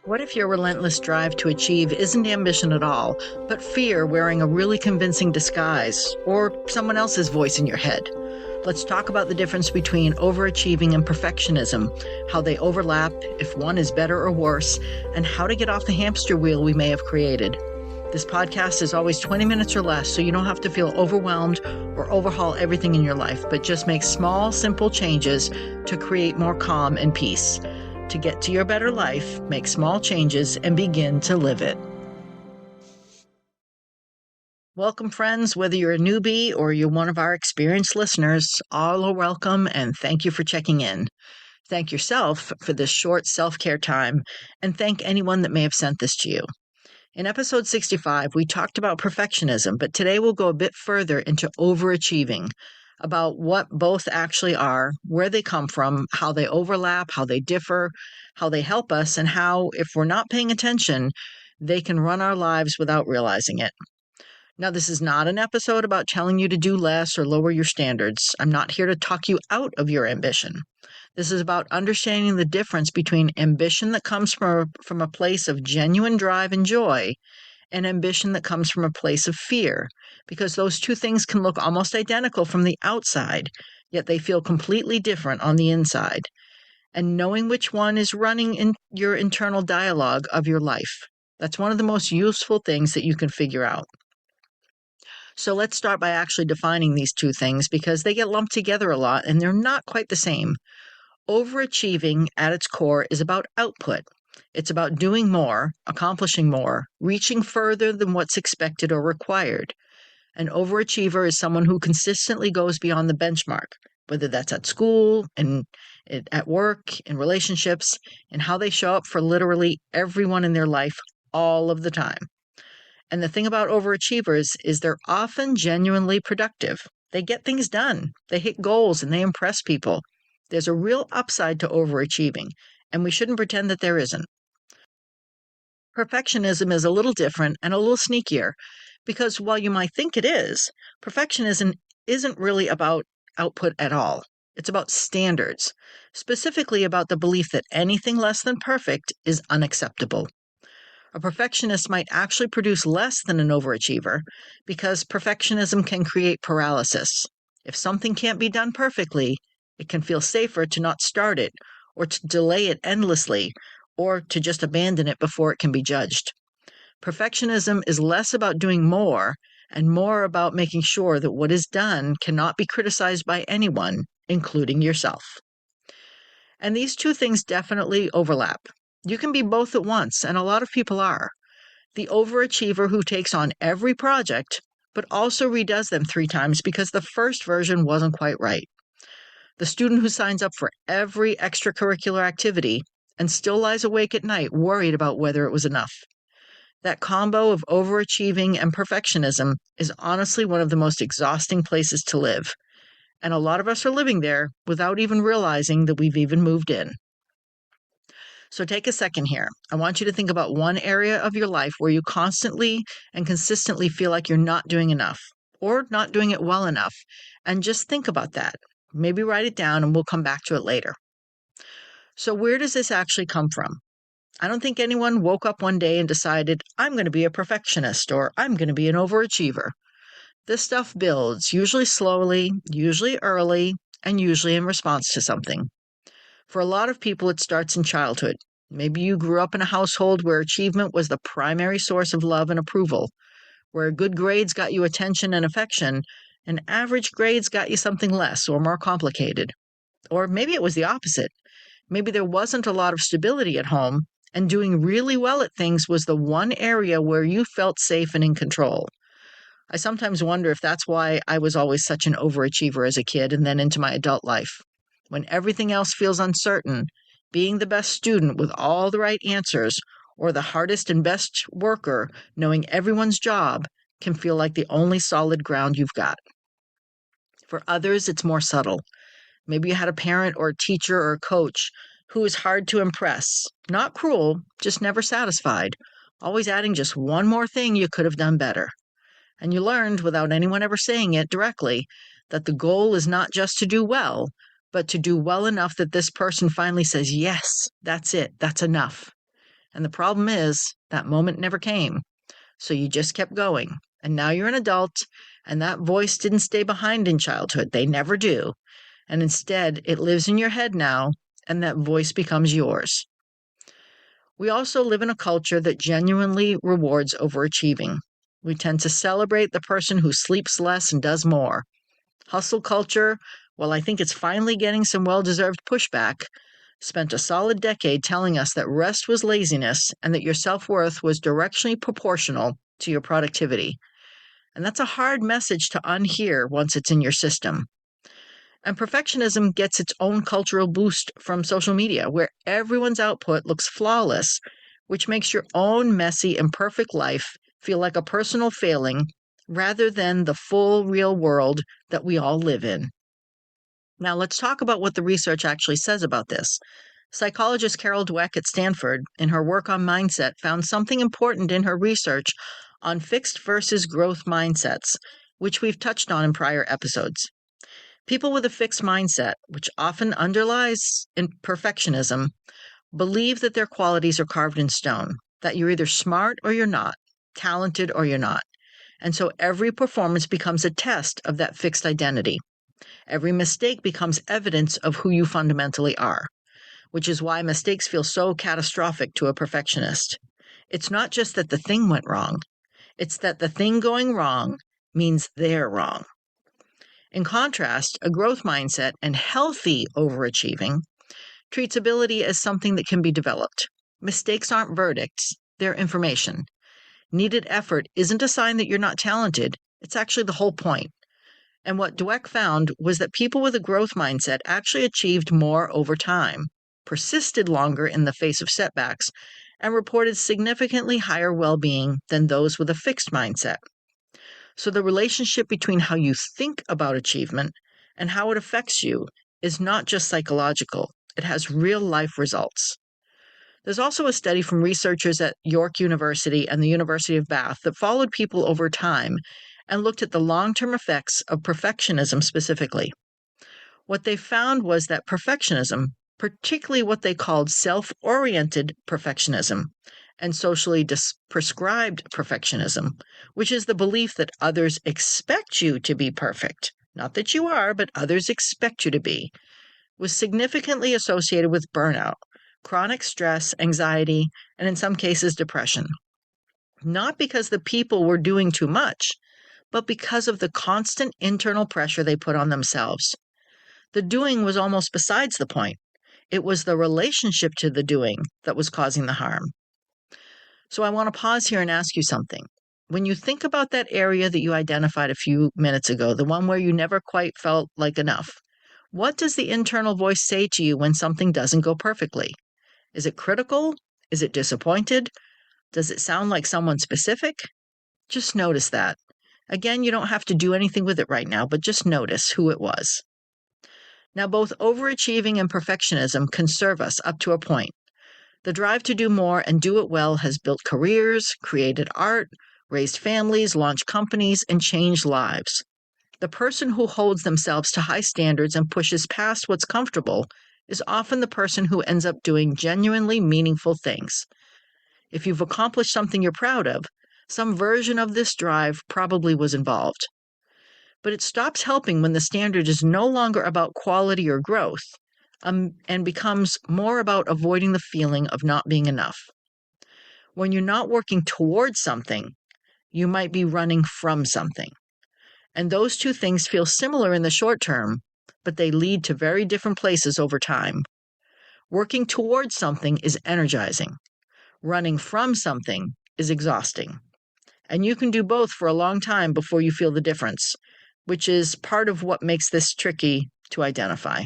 What if your relentless drive to achieve isn't ambition at all, but fear wearing a really convincing disguise, or someone else's voice in your head? Let's talk about the difference between overachieving and perfectionism, how they overlap, if one is better or worse, and how to get off the hamster wheel we may have created. This podcast is always 20 minutes or less, so you don't have to feel overwhelmed or overhaul everything in your life, but just make small, simple changes to create more calm and peace. To get to your better life, make small changes and begin to live it. Welcome, friends. Whether you're a newbie or you're one of our experienced listeners, all are welcome, and thank you for checking in. Thank yourself for this short self-care time, and thank anyone that may have sent this to you. In episode 65, we talked about perfectionism, but today we'll go a bit further into overachieving, about what both actually are, where they come from, how they overlap, how they differ, how they help us, and how, if we're not paying attention, they can run our lives without realizing it. Now, this is not an episode about telling you to do less or lower your standards. I'm not here to talk you out of your ambition. This is about understanding the difference between ambition that comes from a place of genuine drive and joy and ambition that comes from a place of fear, because those two things can look almost identical from the outside, yet they feel completely different on the inside. And knowing which one is running in your internal dialogue of your life, that's one of the most useful things that you can figure out. So let's start by actually defining these two things, because they get lumped together a lot and they're not quite the same. Overachieving at its core is about output. It's about doing more, accomplishing more, reaching further than what's expected or required. An overachiever is someone who consistently goes beyond the benchmark, whether that's at school, at work, in relationships, and how they show up for literally everyone in their life all of the time. And the thing about overachievers is they're often genuinely productive. They get things done, they hit goals, and they impress people. There's a real upside to overachieving, and we shouldn't pretend that there isn't. Perfectionism is a little different and a little sneakier, because while you might think it is, perfectionism isn't really about output at all. It's about standards, specifically about the belief that anything less than perfect is unacceptable. A perfectionist might actually produce less than an overachiever, because perfectionism can create paralysis. If something can't be done perfectly, it can feel safer to not start it, or to delay it endlessly, or to just abandon it before it can be judged. Perfectionism is less about doing more and more about making sure that what is done cannot be criticized by anyone, including yourself. And these two things definitely overlap. You can be both at once, and a lot of people are. The overachiever who takes on every project, but also redoes them 3 times because the first version wasn't quite right. The student who signs up for every extracurricular activity and still lies awake at night worried about whether it was enough. That combo of overachieving and perfectionism is honestly one of the most exhausting places to live. And a lot of us are living there without even realizing that we've even moved in. So take a second here. I want you to think about one area of your life where you constantly and consistently feel like you're not doing enough or not doing it well enough. And just think about that. Maybe write it down and we'll come back to it later. So where does this actually come from? I don't think anyone woke up one day and decided, I'm going to be a perfectionist or I'm going to be an overachiever. This stuff builds, usually slowly, usually early, and usually in response to something. For a lot of people, it starts in childhood. Maybe you grew up in a household where achievement was the primary source of love and approval, where good grades got you attention and affection, and average grades got you something less or more complicated. Or maybe it was the opposite. Maybe there wasn't a lot of stability at home, and doing really well at things was the one area where you felt safe and in control. I sometimes wonder if that's why I was always such an overachiever as a kid and then into my adult life. When everything else feels uncertain, being the best student with all the right answers, or the hardest and best worker knowing everyone's job, can feel like the only solid ground you've got. For others, it's more subtle. Maybe you had a parent or a teacher or a coach who was hard to impress. Not cruel, just never satisfied, always adding just one more thing you could have done better. And you learned, without anyone ever saying it directly, that the goal is not just to do well, but to do well enough that this person finally says, yes, that's it, that's enough. And the problem is that moment never came. So you just kept going. And now you're an adult, and that voice didn't stay behind in childhood. They never do. And instead, it lives in your head now, and that voice becomes yours. We also live in a culture that genuinely rewards overachieving. We tend to celebrate the person who sleeps less and does more. Hustle culture, well, I think it's finally getting some well-deserved pushback, spent a solid decade telling us that rest was laziness and that your self-worth was directionally proportional to your productivity. And that's a hard message to unhear once it's in your system. And perfectionism gets its own cultural boost from social media, where everyone's output looks flawless, which makes your own messy, imperfect life feel like a personal failing rather than the full, real world that we all live in. Now, let's talk about what the research actually says about this. Psychologist Carol Dweck at Stanford, in her work on mindset, found something important in her research on fixed versus growth mindsets, which we've touched on in prior episodes. People with a fixed mindset, which often underlies in perfectionism, believe that their qualities are carved in stone, that you're either smart or you're not, talented or you're not. And so every performance becomes a test of that fixed identity. Every mistake becomes evidence of who you fundamentally are, which is why mistakes feel so catastrophic to a perfectionist. It's not just that the thing went wrong, it's that the thing going wrong means they're wrong. In contrast, a growth mindset and healthy overachieving treats ability as something that can be developed. Mistakes aren't verdicts, they're information. Needed effort isn't a sign that you're not talented, it's actually the whole point. And what Dweck found was that people with a growth mindset actually achieved more over time, persisted longer in the face of setbacks, and reported significantly higher well-being than those with a fixed mindset. So the relationship between how you think about achievement and how it affects you is not just psychological, it has real-life results. There's also a study from researchers at York University and the University of Bath that followed people over time and looked at the long-term effects of perfectionism specifically. What they found was that perfectionism, particularly what they called self-oriented perfectionism and socially prescribed perfectionism, which is the belief that others expect you to be perfect, not that you are, but others expect you to be, was significantly associated with burnout, chronic stress, anxiety, and in some cases, depression. Not because the people were doing too much, but because of the constant internal pressure they put on themselves. The doing was almost besides the point. It was the relationship to the doing that was causing the harm. So I want to pause here and ask you something. When you think about that area that you identified a few minutes ago, the one where you never quite felt like enough, what does the internal voice say to you when something doesn't go perfectly? Is it critical? Is it disappointed? Does it sound like someone specific? Just notice that. Again, you don't have to do anything with it right now, but just notice who it was. Now, both overachieving and perfectionism can serve us up to a point. The drive to do more and do it well has built careers, created art, raised families, launched companies, and changed lives. The person who holds themselves to high standards and pushes past what's comfortable is often the person who ends up doing genuinely meaningful things. If you've accomplished something you're proud of, some version of this drive probably was involved. But it stops helping when the standard is no longer about quality or growth, and becomes more about avoiding the feeling of not being enough. When you're not working towards something, you might be running from something. And those two things feel similar in the short term, but they lead to very different places over time. Working towards something is energizing. Running from something is exhausting. And you can do both for a long time before you feel the difference, which is part of what makes this tricky to identify.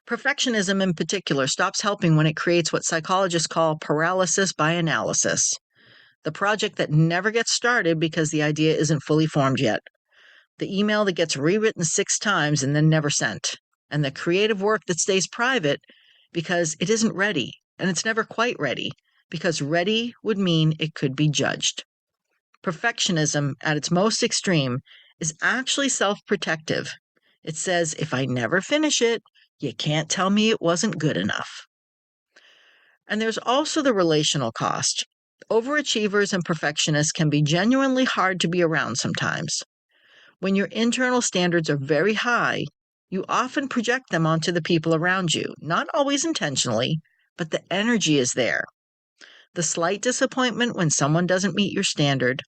Perfectionism in particular stops helping when it creates what psychologists call paralysis by analysis, the project that never gets started because the idea isn't fully formed yet, the email that gets rewritten 6 times and then never sent, and the creative work that stays private because it isn't ready, and it's never quite ready, because ready would mean it could be judged. Perfectionism, at its most extreme, is actually self-protective. It says, if I never finish it, you can't tell me it wasn't good enough. And there's also the relational cost. Overachievers and perfectionists can be genuinely hard to be around sometimes. When your internal standards are very high, you often project them onto the people around you, not always intentionally, but the energy is there. The slight disappointment when someone doesn't meet your standard,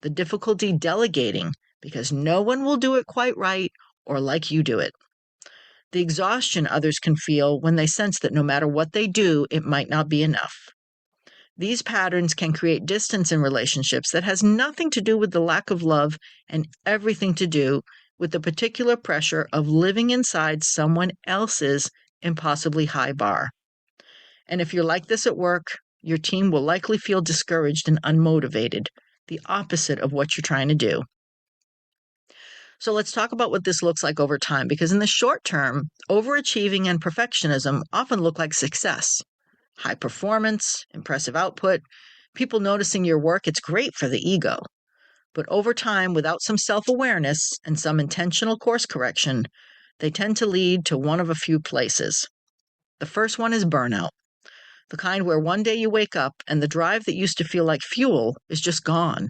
the difficulty delegating because no one will do it quite right or like you do it, the exhaustion others can feel when they sense that no matter what they do, it might not be enough. These patterns can create distance in relationships that has nothing to do with the lack of love and everything to do with the particular pressure of living inside someone else's impossibly high bar. And if you're like this at work, your team will likely feel discouraged and unmotivated, the opposite of what you're trying to do. So let's talk about what this looks like over time, because in the short term, overachieving and perfectionism often look like success. High performance, impressive output, people noticing your work, it's great for the ego. But over time, without some self-awareness and some intentional course correction, they tend to lead to one of a few places. The first one is burnout, the kind where one day you wake up and the drive that used to feel like fuel is just gone.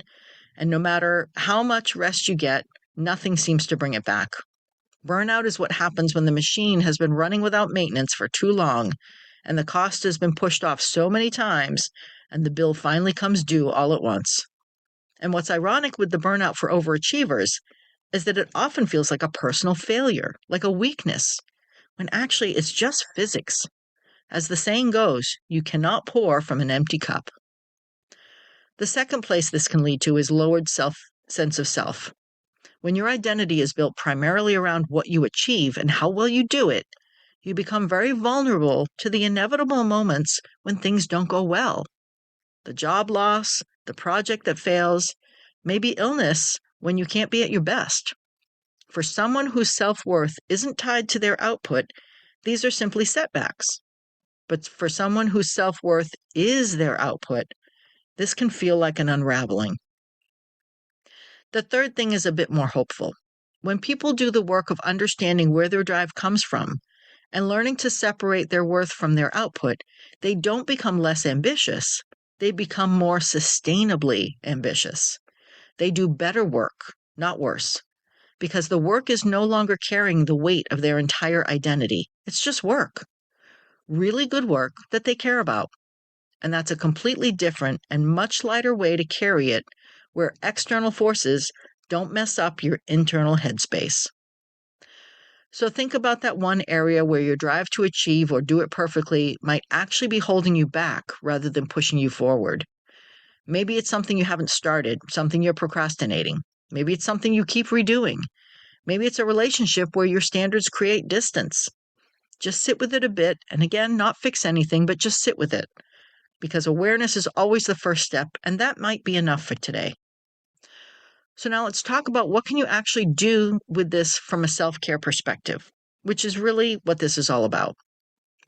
And no matter how much rest you get, nothing seems to bring it back. Burnout is what happens when the machine has been running without maintenance for too long, and the cost has been pushed off so many times, and the bill finally comes due all at once. And what's ironic with the burnout for overachievers is that it often feels like a personal failure, like a weakness, when actually it's just physics. As the saying goes, you cannot pour from an empty cup. The second place this can lead to is lowered sense of self. When your identity is built primarily around what you achieve and how well you do it, you become very vulnerable to the inevitable moments when things don't go well. The job loss, the project that fails, maybe illness when you can't be at your best. For someone whose self-worth isn't tied to their output, these are simply setbacks. But for someone whose self-worth is their output, this can feel like an unraveling. The third thing is a bit more hopeful. When people do the work of understanding where their drive comes from and learning to separate their worth from their output, they don't become less ambitious. They become more sustainably ambitious. They do better work, not worse, because the work is no longer carrying the weight of their entire identity. It's just work. Really good work that they care about. And that's a completely different and much lighter way to carry it, where external forces don't mess up your internal headspace. So think about that one area where your drive to achieve or do it perfectly might actually be holding you back rather than pushing you forward. Maybe it's something you haven't started, something you're procrastinating. Maybe it's something you keep redoing. Maybe it's a relationship where your standards create distance. Just sit with it a bit, and again, not fix anything, but just sit with it, because awareness is always the first step, and that might be enough for today. So now let's talk about what can you actually do with this from a self-care perspective, which is really what this is all about.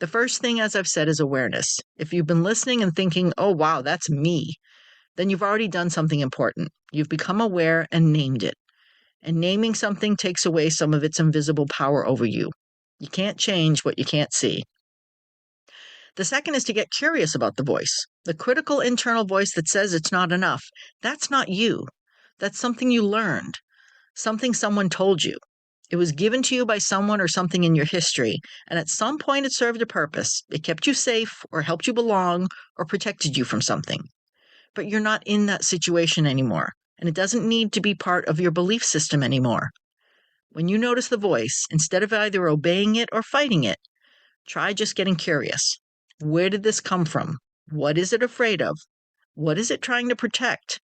The first thing, as I've said, is awareness. If you've been listening and thinking, oh, wow, that's me, then you've already done something important. You've become aware and named it. And naming something takes away some of its invisible power over you. You can't change what you can't see. The second is to get curious about the voice, the critical internal voice that says it's not enough. That's not you. That's something you learned, something someone told you. It was given to you by someone or something in your history, and at some point it served a purpose. It kept you safe or helped you belong or protected you from something. But you're not in that situation anymore, and it doesn't need to be part of your belief system anymore. When you notice the voice, instead of either obeying it or fighting it, try just getting curious. Where did this come from? What is it afraid of? What is it trying to protect?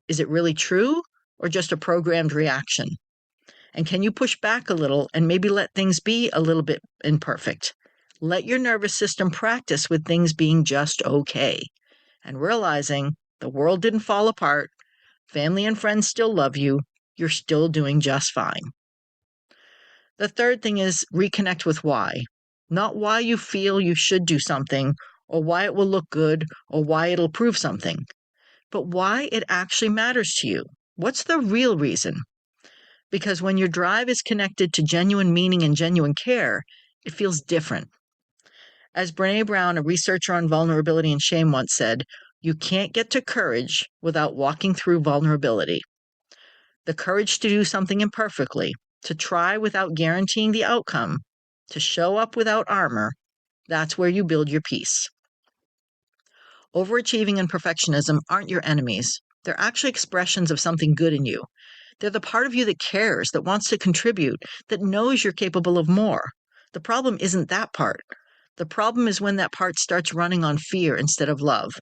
Is it really true or just a programmed reaction? And can you push back a little and maybe let things be a little bit imperfect? Let your nervous system practice with things being just okay and realizing the world didn't fall apart, family and friends still love you, you're still doing just fine. The third thing is reconnect with why. Not why you feel you should do something or why it will look good or why it'll prove something, but why it actually matters to you. What's the real reason? Because when your drive is connected to genuine meaning and genuine care, it feels different. As Brené Brown, a researcher on vulnerability and shame, once said, you can't get to courage without walking through vulnerability. The courage to do something imperfectly, to try without guaranteeing the outcome, to show up without armor, that's where you build your peace. Overachieving and perfectionism aren't your enemies. They're actually expressions of something good in you. They're the part of you that cares, that wants to contribute, that knows you're capable of more. The problem isn't that part. The problem is when that part starts running on fear instead of love,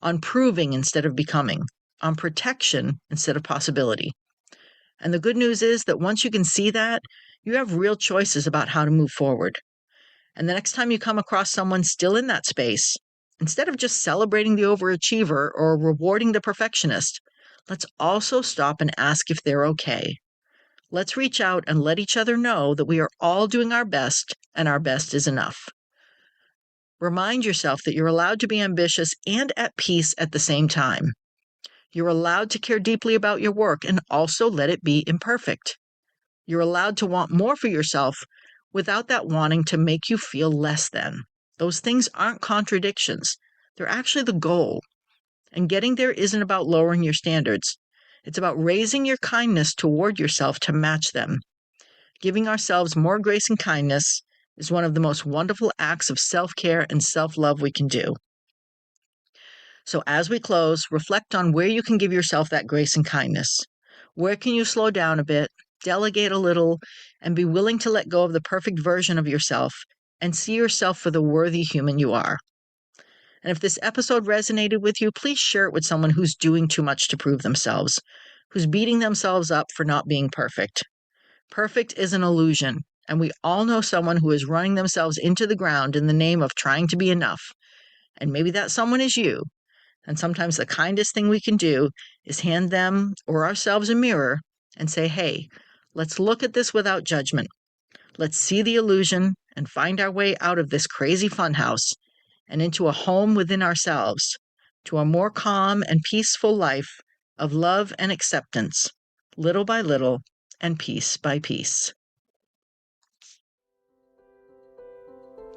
on proving instead of becoming, on protection instead of possibility. And the good news is that once you can see that, you have real choices about how to move forward. And the next time you come across someone still in that space, instead of just celebrating the overachiever or rewarding the perfectionist, let's also stop and ask if they're okay. Let's reach out and let each other know that we are all doing our best and our best is enough. Remind yourself that you're allowed to be ambitious and at peace at the same time. You're allowed to care deeply about your work and also let it be imperfect. You're allowed to want more for yourself without that wanting to make you feel less than. Those things aren't contradictions. They're actually the goal. And getting there isn't about lowering your standards. It's about raising your kindness toward yourself to match them. Giving ourselves more grace and kindness is one of the most wonderful acts of self-care and self-love we can do. So as we close, reflect on where you can give yourself that grace and kindness. Where can you slow down a bit, delegate a little, and be willing to let go of the perfect version of yourself and see yourself for the worthy human you are? And if this episode resonated with you, please share it with someone who's doing too much to prove themselves, who's beating themselves up for not being perfect. Perfect is an illusion, and we all know someone who is running themselves into the ground in the name of trying to be enough. And maybe that someone is you. And sometimes the kindest thing we can do is hand them or ourselves a mirror and say, hey, let's look at this without judgment. Let's see the illusion and find our way out of this crazy funhouse and into a home within ourselves, to a more calm and peaceful life of love and acceptance, little by little and piece by piece.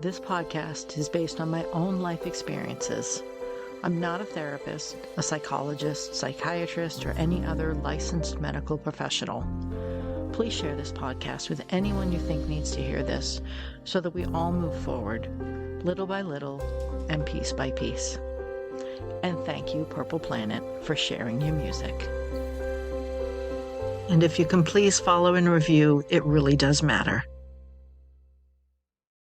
This podcast is based on my own life experiences. I'm not a therapist, a psychologist, psychiatrist, or any other licensed medical professional. Please share this podcast with anyone you think needs to hear this so that we all move forward, little by little and piece by piece. And thank you, Purple Planet, for sharing your music. And if you can please follow and review, it really does matter.